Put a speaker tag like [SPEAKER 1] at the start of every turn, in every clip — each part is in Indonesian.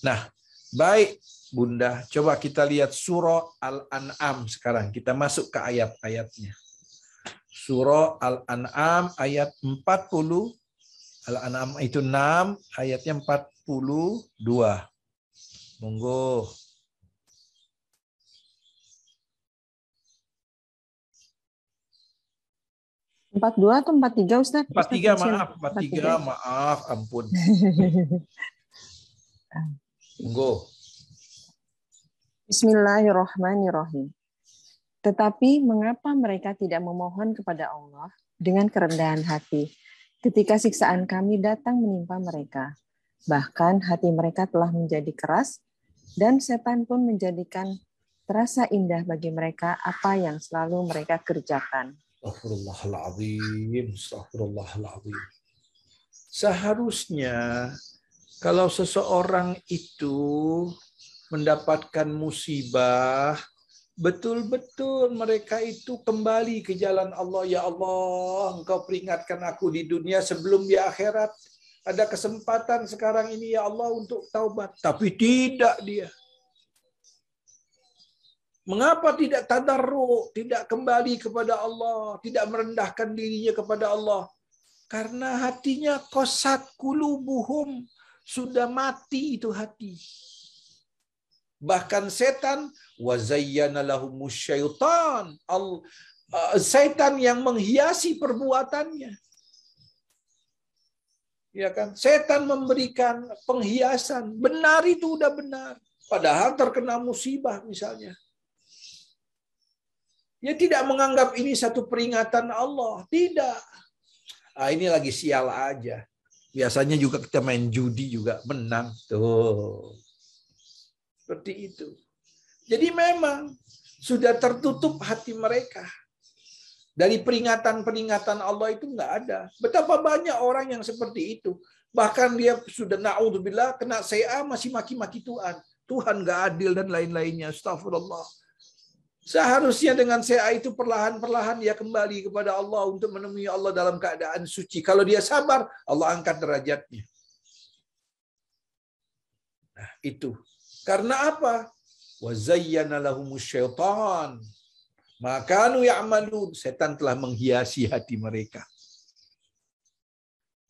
[SPEAKER 1] Nah, baik Bunda, coba kita lihat surah Al-An'am sekarang. Kita masuk ke ayat-ayatnya. Surah Al-An'am ayat 40. Al-An'am itu 6, ayatnya 42. Monggo.
[SPEAKER 2] 42 atau 43 Ustaz?
[SPEAKER 1] 43,
[SPEAKER 2] Ustaz,
[SPEAKER 1] maaf. 43, maaf, ampun. Monggo.
[SPEAKER 2] Bismillahirrahmanirrahim. Tetapi mengapa mereka tidak memohon kepada Allah dengan kerendahan hati ketika siksaan kami datang menimpa mereka? Bahkan hati mereka telah menjadi keras dan setan pun menjadikan terasa indah bagi mereka apa yang selalu mereka kerjakan.
[SPEAKER 1] Astagfirullahaladzim, astagfirullahaladzim. Seharusnya kalau seseorang itu mendapatkan musibah, betul-betul mereka itu kembali ke jalan Allah. Ya Allah, Engkau peringatkan aku di dunia sebelum di akhirat. Ada kesempatan sekarang ini ya Allah untuk taubat. Tapi tidak dia. Mengapa tidak tadarruk, tidak kembali kepada Allah, tidak merendahkan dirinya kepada Allah? Karena hatinya qasat qulubuhum, sudah mati itu hati. Bahkan setan wa zayyana lahumus syaitan, setan yang menghiasi perbuatannya. Ya kan? Setan memberikan penghiasan, benar itu udah benar, padahal terkena musibah misalnya. Ya tidak menganggap ini satu peringatan Allah. Tidak. Ah, ini lagi sial aja. Biasanya juga kita main judi juga menang. Tuh. Seperti itu. Jadi memang sudah tertutup hati mereka. Dari peringatan-peringatan Allah itu nggak ada. Betapa banyak orang yang seperti itu. Bahkan dia sudah na'udzubillah kena CA masih maki-maki Tuhan. Tuhan nggak adil dan lain-lainnya. Astagfirullah. Seharusnya dengan CA itu perlahan-perlahan dia kembali kepada Allah untuk menemui Allah dalam keadaan suci. Kalau dia sabar, Allah angkat derajatnya. Nah, itu. Karena apa? Wa zayyana lahumus syaitan. Makanu ya'malun. Setan telah menghiasi hati mereka.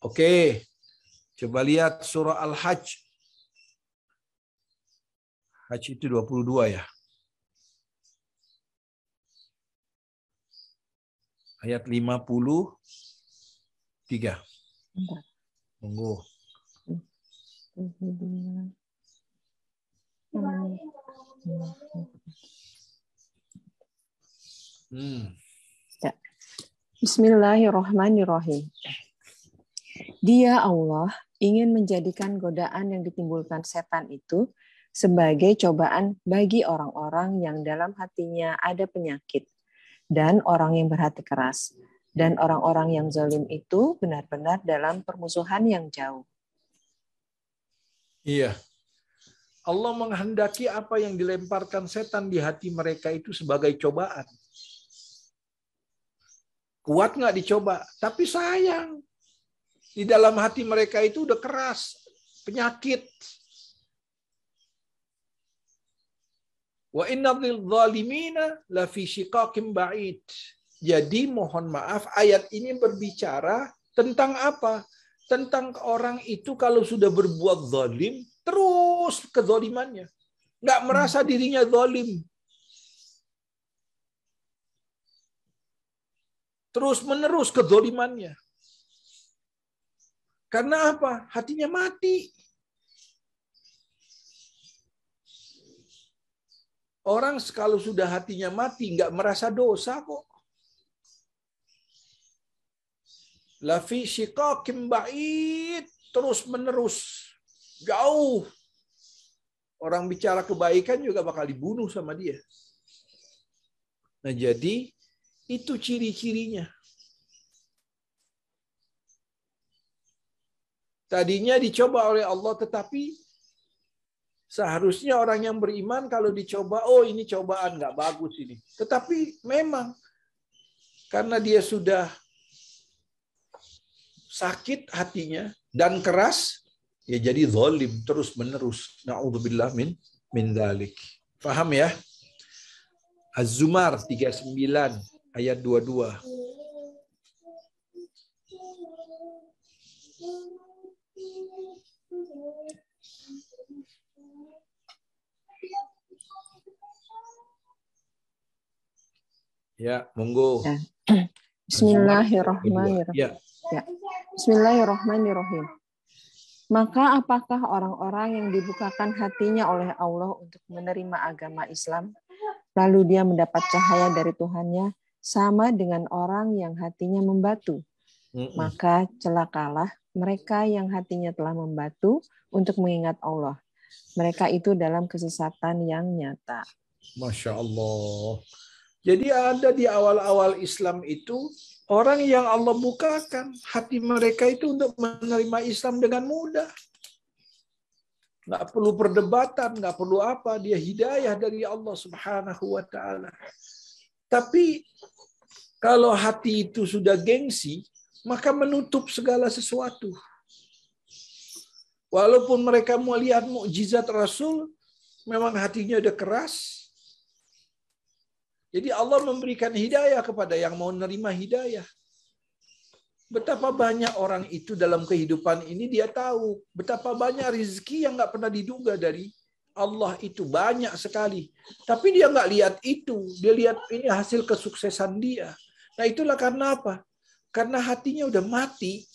[SPEAKER 1] Oke. Coba lihat surah Al-Hajj. Hajj itu 22 ya. Ayat 53. Tunggu.
[SPEAKER 2] Bismillahirrahmanirrahim. Dia Allah ingin menjadikan godaan yang ditimbulkan setan itu sebagai cobaan bagi orang-orang yang dalam hatinya ada penyakit dan orang yang berhati keras. Dan orang-orang yang zalim itu benar-benar dalam permusuhan yang jauh.
[SPEAKER 1] Iya. Allah menghendaki apa yang dilemparkan setan di hati mereka itu sebagai cobaan. Kuat nggak dicoba? Tapi sayang. Di dalam hati mereka itu udah keras. Penyakit. Wa inna lil zalimina la fi shiqaqin ba'id. Jadi mohon maaf, ayat ini berbicara tentang apa? Tentang orang itu kalau sudah berbuat zalim, terus kezalimannya. Nggak merasa dirinya zalim. Terus menerus kezalimannya. Karena apa? Hatinya mati. Orang kalau sudah hatinya mati, nggak merasa dosa kok. Lafi shiqaqim ba'id, terus menerus jauh. Orang bicara kebaikan juga bakal dibunuh sama dia. Nah, jadi itu ciri-cirinya. Tadinya dicoba oleh Allah, tetapi seharusnya orang yang beriman kalau dicoba, oh ini cobaan nggak bagus ini. Tetapi memang karena dia sudah sakit hatinya dan keras, ya jadi zalim terus menerus. Na'udzubillah min dzalik. Paham ya? Az-Zumar 39 ayat 22. Ya, monggo.
[SPEAKER 2] Ya.
[SPEAKER 1] Az-Zumar 22.
[SPEAKER 2] Bismillahirrahmanirrahim.
[SPEAKER 1] Ya.
[SPEAKER 2] Ya. Bismillahirrahmanirrahim. Maka apakah orang-orang yang dibukakan hatinya oleh Allah untuk menerima agama Islam, lalu dia mendapat cahaya dari Tuhannya, sama dengan orang yang hatinya membatu? Maka celakalah mereka yang hatinya telah membatu untuk mengingat Allah. Mereka itu dalam kesesatan yang nyata.
[SPEAKER 1] Masya Allah. Jadi ada di awal-awal Islam itu orang yang Allah bukakan hati mereka itu untuk menerima Islam dengan mudah. Nggak perlu perdebatan, nggak perlu apa. Dia hidayah dari Allah Subhanahu wa Ta'ala. Tapi kalau hati itu sudah gengsi, maka menutup segala sesuatu. Walaupun mereka mau lihat mukjizat Rasul, memang hatinya udah keras. Jadi Allah memberikan hidayah kepada yang mau menerima hidayah. Betapa banyak orang itu dalam kehidupan ini dia tahu. Betapa banyak rezeki yang nggak pernah diduga dari Allah itu. Banyak sekali. Tapi dia nggak lihat itu. Dia lihat ini hasil kesuksesan dia. Nah itulah karena apa? Karena hatinya udah mati.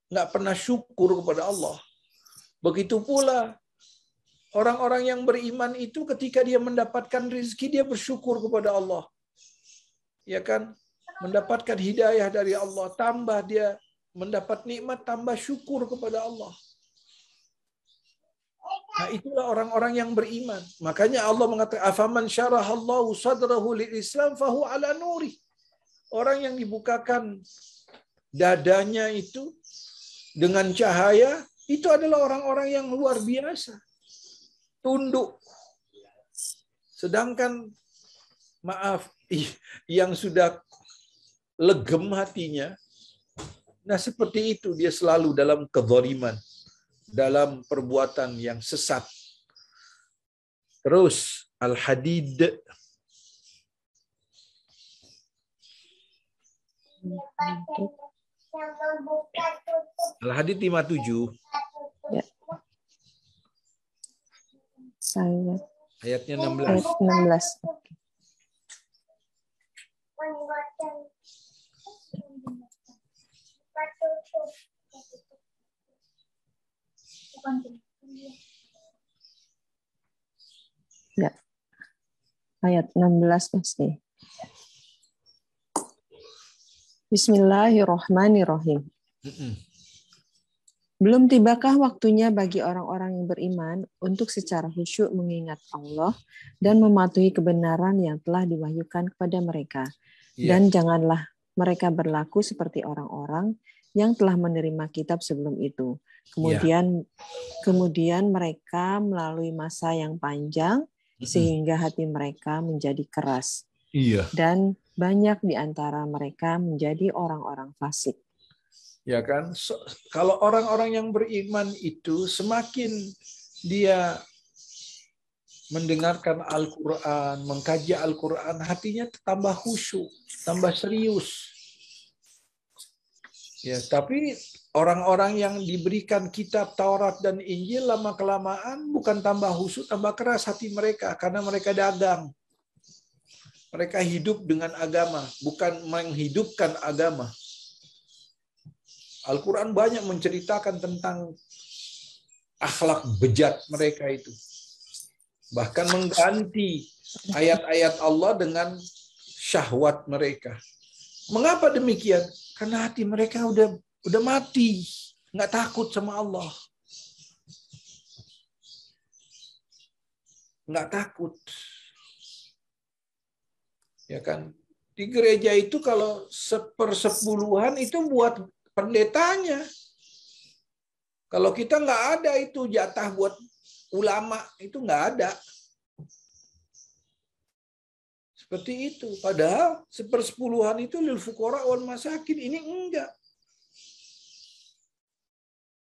[SPEAKER 1] Nggak pernah syukur kepada Allah. Begitu pula orang-orang yang beriman itu ketika dia mendapatkan rezeki dia bersyukur kepada Allah. Ya kan? Mendapatkan hidayah dari Allah, tambah dia mendapat nikmat, tambah syukur kepada Allah. Nah, itulah orang-orang yang beriman. Makanya Allah mengatakan afaman syarahallahu sadrahu lil Islam fahu ala nuri. Orang yang dibukakan dadanya itu dengan cahaya, itu adalah orang-orang yang luar biasa. Tunduk. Sedangkan maaf, yang sudah legem hatinya, nah seperti itu dia selalu dalam kezaliman, dalam perbuatan yang sesat. Terus Al-Hadid Al-Hadid 57.
[SPEAKER 2] Ya.
[SPEAKER 1] Ayatnya 16.
[SPEAKER 2] Ayat 16. Ya. Ayat 16 pasti. Bismillahirrahmanirrahim. Belum tibakah waktunya bagi orang-orang yang beriman untuk secara khusyuk mengingat Allah dan mematuhi kebenaran yang telah diwahyukan kepada mereka. Dan janganlah mereka berlaku seperti orang-orang yang telah menerima kitab sebelum itu. Kemudian mereka melalui masa yang panjang sehingga hati mereka menjadi keras. Dan banyak di antara mereka menjadi orang-orang fasik.
[SPEAKER 1] Ya kan? Kalau orang-orang yang beriman itu semakin dia mendengarkan Al-Quran, mengkaji Al-Quran, hatinya tambah khusyuk, tambah serius. Ya, tapi orang-orang yang diberikan kitab Taurat dan Injil lama-kelamaan bukan tambah khusyuk, tambah keras hati mereka karena mereka dagang. Mereka hidup dengan agama, bukan menghidupkan agama. Al-Quran banyak menceritakan tentang akhlak bejat mereka itu. Bahkan mengganti ayat-ayat Allah dengan syahwat mereka. Mengapa demikian? Karena hati mereka udah mati, nggak takut sama Allah. Nggak takut. Ya kan? Di gereja itu kalau 1/10 itu buat pendetanya. Kalau kita nggak ada itu jatah buat ulama, itu nggak ada. Seperti itu. Padahal 1/10 itu lil fuqara wal masakin. Ini enggak.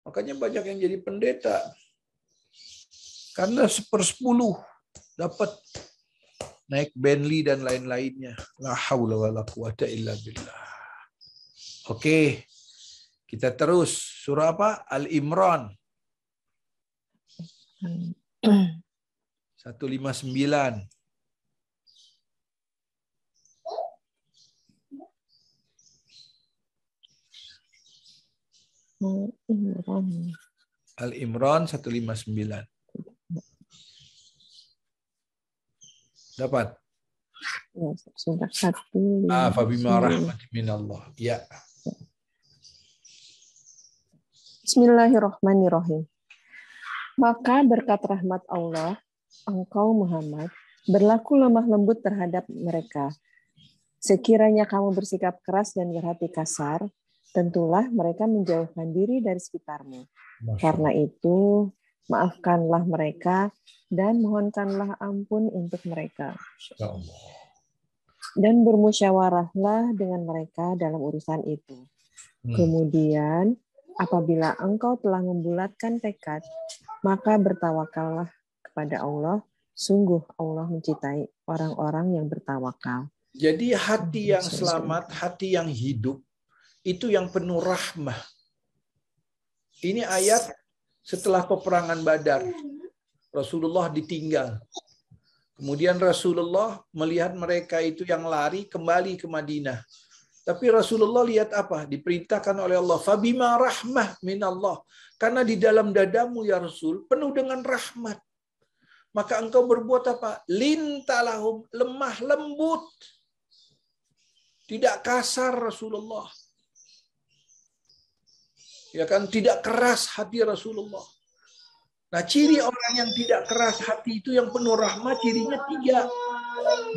[SPEAKER 1] Makanya banyak yang jadi pendeta. Karena 1/10 dapat naik Bentley dan lain-lainnya. La haula wala quwata illa billah. Oke, kita terus. Surah apa? Al-Imran 159. Al-Imran 159. Dapat?
[SPEAKER 2] Ya, sudah satu.
[SPEAKER 1] Fabima rahmatin minallah. Ya.
[SPEAKER 2] Bismillahirrahmanirrahim. Maka berkat rahmat Allah, engkau Muhammad berlaku lemah lembut terhadap mereka. Sekiranya kamu bersikap keras dan berhati kasar, tentulah mereka menjauhkan diri dari sekitarmu. Karena itu, maafkanlah mereka dan mohonkanlah ampun untuk mereka.
[SPEAKER 1] Ya Allah.
[SPEAKER 2] Dan bermusyawarahlah dengan mereka dalam urusan itu. Kemudian, apabila engkau telah membulatkan tekad, maka bertawakallah kepada Allah. Sungguh Allah mencintai orang-orang yang bertawakal.
[SPEAKER 1] Jadi hati yang selamat, hati yang hidup, itu yang penuh rahmah. Ini ayat setelah peperangan Badar. Rasulullah ditinggal. Kemudian Rasulullah melihat mereka itu yang lari kembali ke Madinah. Tapi Rasulullah lihat apa? Diperintahkan oleh Allah. Fabima rahmah minallah. Karena di dalam dadamu ya Rasul penuh dengan rahmat. Maka engkau berbuat apa? Lintalahum, lemah lembut. Tidak kasar Rasulullah. Ya kan, tidak keras hati Rasulullah. Nah, ciri orang yang tidak keras hati itu yang penuh rahmat, cirinya 3.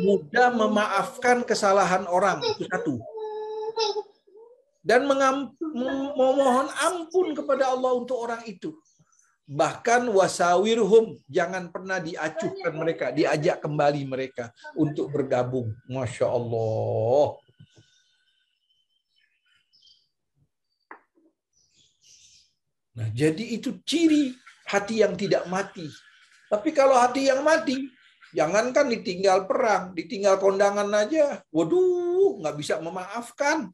[SPEAKER 1] Mudah memaafkan kesalahan orang, itu 1. Dan memohon ampun kepada Allah untuk orang itu. Bahkan wasawirhum, jangan pernah diacuhkan mereka, diajak kembali mereka untuk bergabung. Masya Allah. Nah, jadi itu ciri hati yang tidak mati. Tapi kalau hati yang mati, jangankan ditinggal perang, ditinggal kondangan aja, waduh, nggak bisa memaafkan.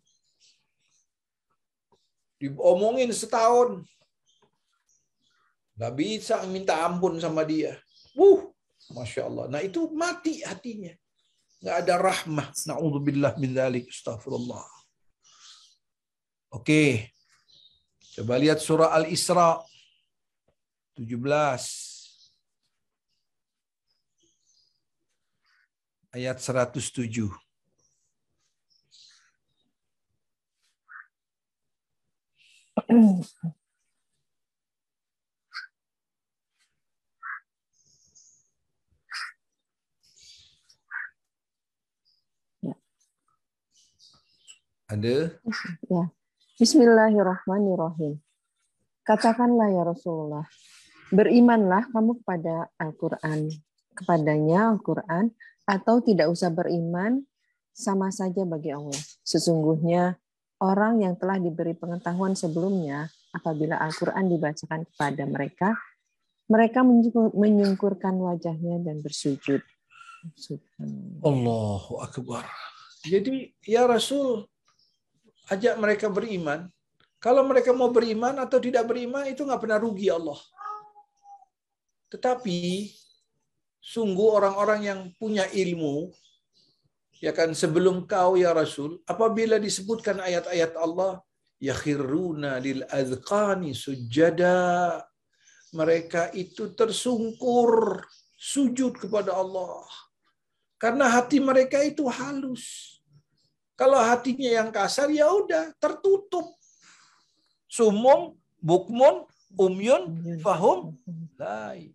[SPEAKER 1] Diomongin setahun, nggak bisa minta ampun sama dia. Masya Allah. Nah itu mati hatinya. Nggak ada rahmah. Na'udzubillah min dzalik. Astagfirullah. Oke. Coba lihat surah Al-Isra 17. Ayat 107. Ada?
[SPEAKER 2] Ya. Bismillahirrahmanirrahim. Katakanlah ya Rasulullah, berimanlah kamu kepada Al-Quran, kepadanya Al-Quran, atau tidak usah beriman, sama saja bagi Allah. Sesungguhnya orang yang telah diberi pengetahuan sebelumnya, apabila Al-Quran dibacakan kepada mereka, mereka menyungkurkan wajahnya dan bersujud.
[SPEAKER 1] Allahu Akbar. Jadi ya Rasul, ajak mereka beriman. Kalau mereka mau beriman atau tidak beriman, itu nggak pernah rugi Allah. Tetapi, sungguh orang-orang yang punya ilmu, ya kan, sebelum kau ya Rasul, apabila disebutkan ayat-ayat Allah, yakhiruna lil azqani sujada, mereka itu tersungkur sujud kepada Allah. Karena hati mereka itu halus. Kalau hatinya yang kasar, ya udah tertutup. Sumum, bukmun, umyun, fahum, lai.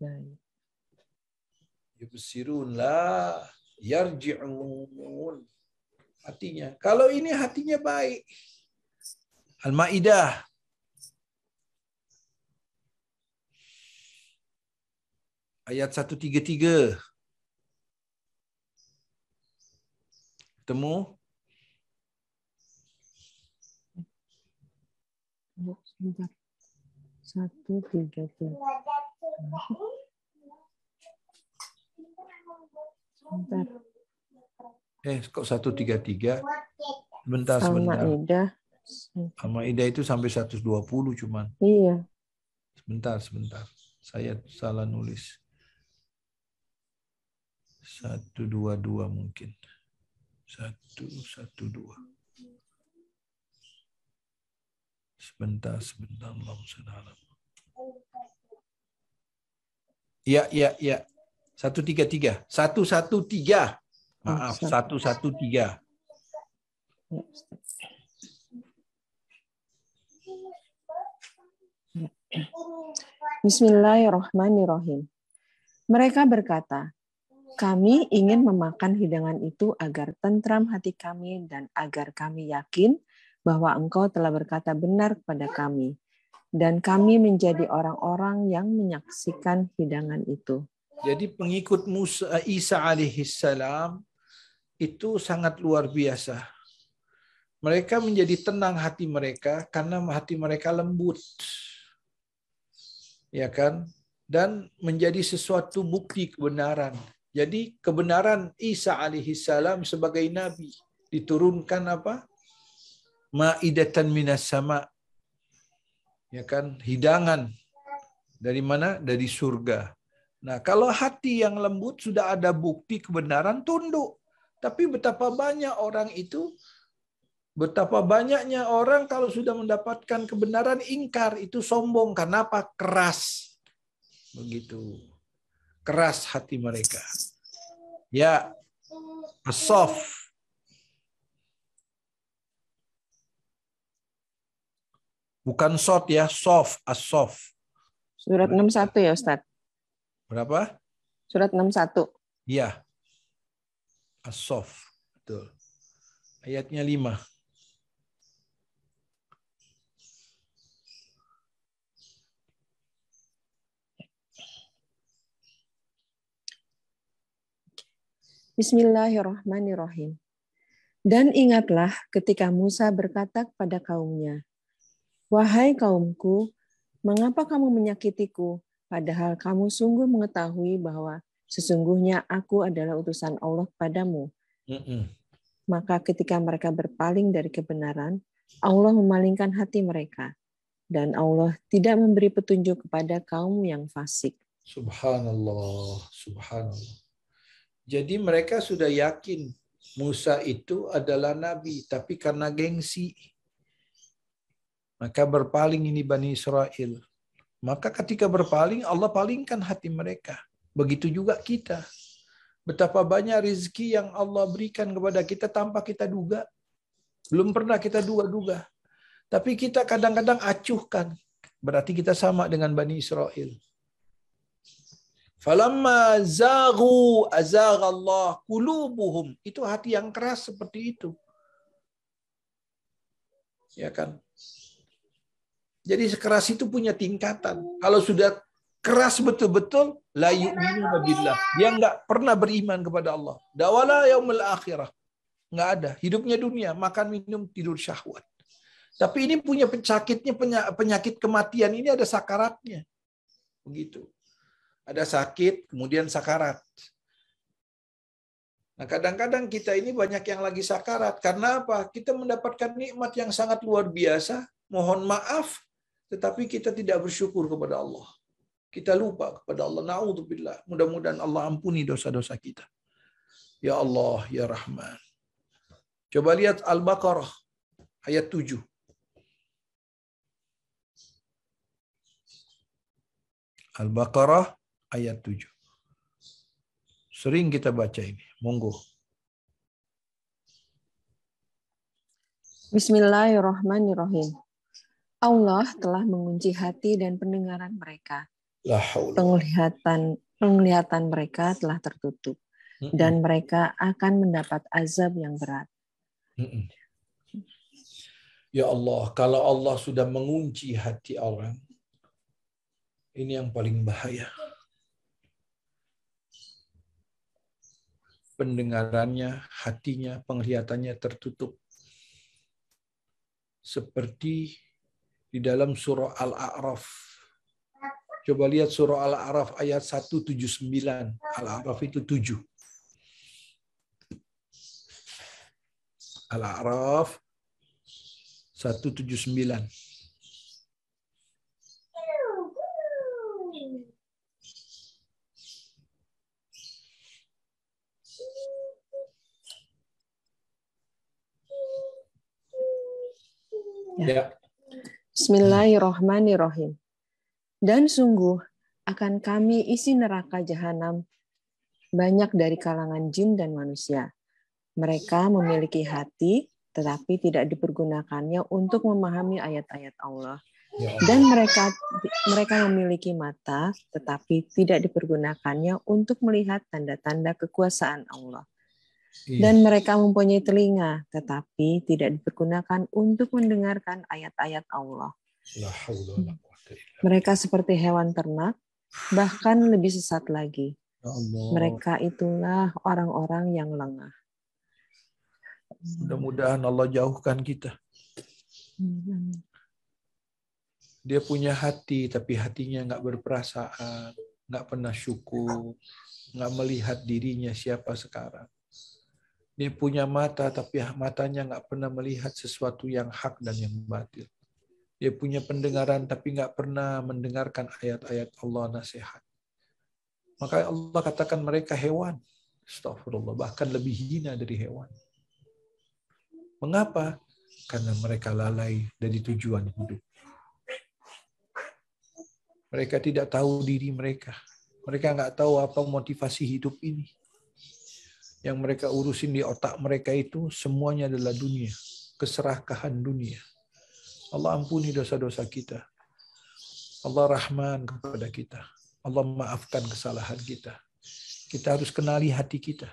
[SPEAKER 1] Yubsirun la yarji'un. Hatinya. Kalau ini hatinya baik. Al-Maidah ayat 133. Ketemu?
[SPEAKER 2] Sebentar. 133. Bentar.
[SPEAKER 1] Kok 133? Sebentar. Al-Maidah itu sampai 120 cuman.
[SPEAKER 2] Iya.
[SPEAKER 1] Sebentar. Saya salah nulis. 122 mungkin. 112. Sebentar. Ya. 133. 113. Maaf, 113.
[SPEAKER 2] Bismillahirrahmanirrahim. Mereka berkata, kami ingin memakan hidangan itu agar tentram hati kami dan agar kami yakin bahwa Engkau telah berkata benar kepada kami, dan kami menjadi orang-orang yang menyaksikan hidangan itu.
[SPEAKER 1] Jadi pengikut Isa alaihissalam itu sangat luar biasa. Mereka menjadi tenang hati mereka karena hati mereka lembut. Ya kan? Dan menjadi sesuatu bukti kebenaran. Jadi kebenaran Isa alaihissalam sebagai nabi diturunkan apa? Ma'idatan minas sama. Ya kan? Hidangan dari mana? Dari surga. Nah, kalau hati yang lembut sudah ada bukti kebenaran, tunduk. Tapi betapa banyaknya orang kalau sudah mendapatkan kebenaran ingkar, itu sombong. Karena apa? Keras. Begitu. Keras hati mereka. Ya, as-soft. Bukan soft ya, soft, as-soft.
[SPEAKER 2] Surat 61 ya, Ustaz?
[SPEAKER 1] Berapa?
[SPEAKER 2] Surat 61.
[SPEAKER 1] Iya. As-soft. Betul. Ayatnya 5.
[SPEAKER 2] Bismillahirrahmanirrahim. Dan ingatlah ketika Musa berkata kepada kaumnya, wahai kaumku, mengapa kamu menyakitiku, padahal kamu sungguh mengetahui bahwa sesungguhnya aku adalah utusan Allah padamu. Maka ketika mereka berpaling dari kebenaran, Allah memalingkan hati mereka, dan Allah tidak memberi petunjuk kepada kaum yang fasik.
[SPEAKER 1] Subhanallah. Jadi mereka sudah yakin Musa itu adalah nabi, tapi karena gengsi, maka berpaling ini Bani Israel. Maka ketika berpaling, Allah palingkan hati mereka. Begitu juga kita. Betapa banyak rezeki yang Allah berikan kepada kita tanpa kita duga. Belum pernah kita duga-duga. Tapi kita kadang-kadang acuhkan. Berarti kita sama dengan Bani Israel. Falamma zaghu azaghallah qulubuhum. Itu hati yang keras seperti itu. Ya kan? Jadi keras itu punya tingkatan. Kalau sudah keras betul-betul, la yu'minuna billah. Dia enggak pernah beriman kepada Allah. Dawala yaumil akhirah. Enggak ada. Hidupnya dunia, makan, minum, tidur, syahwat. Tapi ini punya penyakit kematian. Ini ada sakaratnya. Begitu. Ada sakit, kemudian sakarat. Nah, kadang-kadang kita ini banyak yang lagi sakarat. Karena apa? Kita mendapatkan nikmat yang sangat luar biasa. Mohon maaf, tetapi kita tidak bersyukur kepada Allah. Kita lupa kepada Allah. Na'udzubillah. Mudah-mudahan Allah ampuni dosa-dosa kita. Ya Allah, ya Rahman. Coba lihat Al-Baqarah ayat 7. Al-Baqarah ayat 7. Sering kita baca ini. Monggo.
[SPEAKER 2] Bismillahirrahmanirrahim. Allah telah mengunci hati dan pendengaran mereka. Penglihatan mereka telah tertutup. Dan mereka akan mendapat azab yang berat.
[SPEAKER 1] Ya Allah, kalau Allah sudah mengunci hati orang, ini yang paling bahaya. Pendengarannya, hatinya, penglihatannya tertutup. Seperti di dalam surah Al-A'raf Coba lihat surah Al-A'raf ayat 179. Al-A'raf itu 7. Al-A'raf 179. Ya.
[SPEAKER 2] Bismillahirrahmanirrahim. Dan sungguh akan kami isi neraka jahanam banyak dari kalangan jin dan manusia. Mereka memiliki hati, tetapi tidak dipergunakannya untuk memahami ayat-ayat Allah. Dan mereka memiliki mata, tetapi tidak dipergunakannya untuk melihat tanda-tanda kekuasaan Allah. Dan mereka mempunyai telinga, tetapi tidak dipergunakan untuk mendengarkan ayat-ayat Allah. Mereka seperti hewan ternak, bahkan lebih sesat lagi. Mereka itulah orang-orang yang lengah.
[SPEAKER 1] Mudah-mudahan Allah jauhkan kita. Dia punya hati, tapi hatinya nggak berperasaan, nggak pernah syukur, nggak melihat dirinya siapa sekarang. Dia punya mata, tapi matanya nggak pernah melihat sesuatu yang hak dan yang batil. Dia punya pendengaran, tapi nggak pernah mendengarkan ayat-ayat Allah nasihat. Maka Allah katakan mereka hewan. Astagfirullah, bahkan lebih hina dari hewan. Mengapa? Karena mereka lalai dari tujuan hidup. Mereka tidak tahu diri mereka. Mereka nggak tahu apa motivasi hidup ini. Yang mereka urusin di otak mereka itu semuanya adalah dunia. Keserakahan dunia. Allah ampuni dosa-dosa kita. Allah Rahman kepada kita. Allah maafkan kesalahan kita. Kita harus kenali hati kita.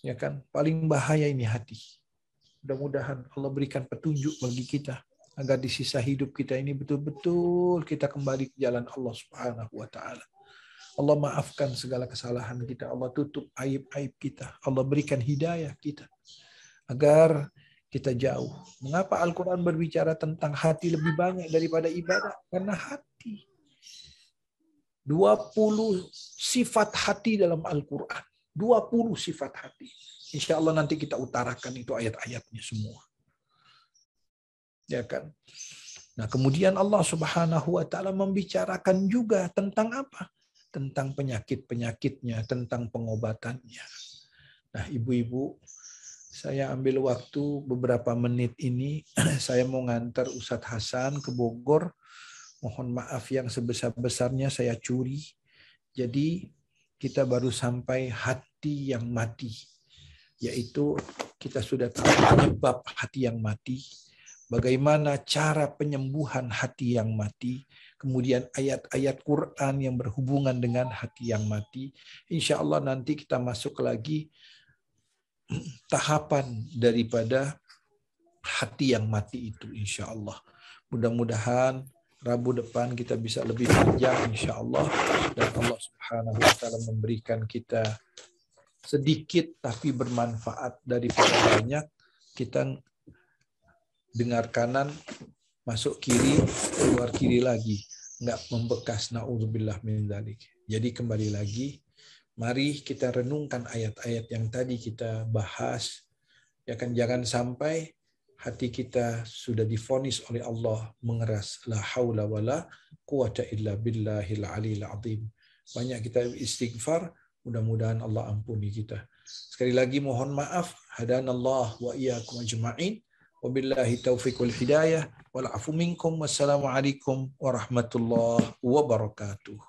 [SPEAKER 1] Ya kan? Paling bahaya ini hati. Mudah-mudahan Allah berikan petunjuk bagi kita agar di sisa hidup kita ini betul-betul kita kembali ke jalan Allah Subhanahu wa taala. Allah maafkan segala kesalahan kita. Allah tutup aib-aib kita. Allah berikan hidayah kita agar kita jauh. Mengapa Al-Quran berbicara tentang hati lebih banyak daripada ibadah? Karena hati. 20 sifat hati dalam Al-Quran. 20 sifat hati. Insya Allah nanti kita utarakan itu ayat-ayatnya semua. Ya kan? Nah, kemudian Allah Subhanahu wa taala membicarakan juga tentang apa? Tentang penyakit-penyakitnya, tentang pengobatannya. Nah, ibu-ibu, saya ambil waktu beberapa menit ini, saya mau ngantar Ustadz Hasan ke Bogor. Mohon maaf yang sebesar-besarnya saya curi. Jadi kita baru sampai hati yang mati. Yaitu kita sudah tahu penyebab hati yang mati. Bagaimana cara penyembuhan hati yang mati. Kemudian ayat-ayat Quran yang berhubungan dengan hati yang mati. Insya Allah nanti kita masuk lagi tahapan daripada hati yang mati itu, insya Allah. Mudah-mudahan Rabu depan kita bisa lebih panjang, insya Allah. Dan Allah Subhanahu wa taala memberikan kita sedikit tapi bermanfaat daripada banyak. Kita dengar kanan, masuk kiri, keluar kiri lagi. Nggak membekas, na'udzubillah min dzalik. Jadi kembali lagi, mari kita renungkan ayat-ayat yang tadi kita bahas. Ya kan, jangan sampai hati kita sudah divonis oleh Allah mengeras. La haula wala quwata illa billahil aliyil azim. Banyak kita istighfar, mudah-mudahan Allah ampuni kita. Sekali lagi mohon maaf. Hadanallah wa iyyakum ajma'in. Wabillahi taufiq wal hidayah. Wal afu minkum. Wassalamualaikum warahmatullahi wabarakatuh.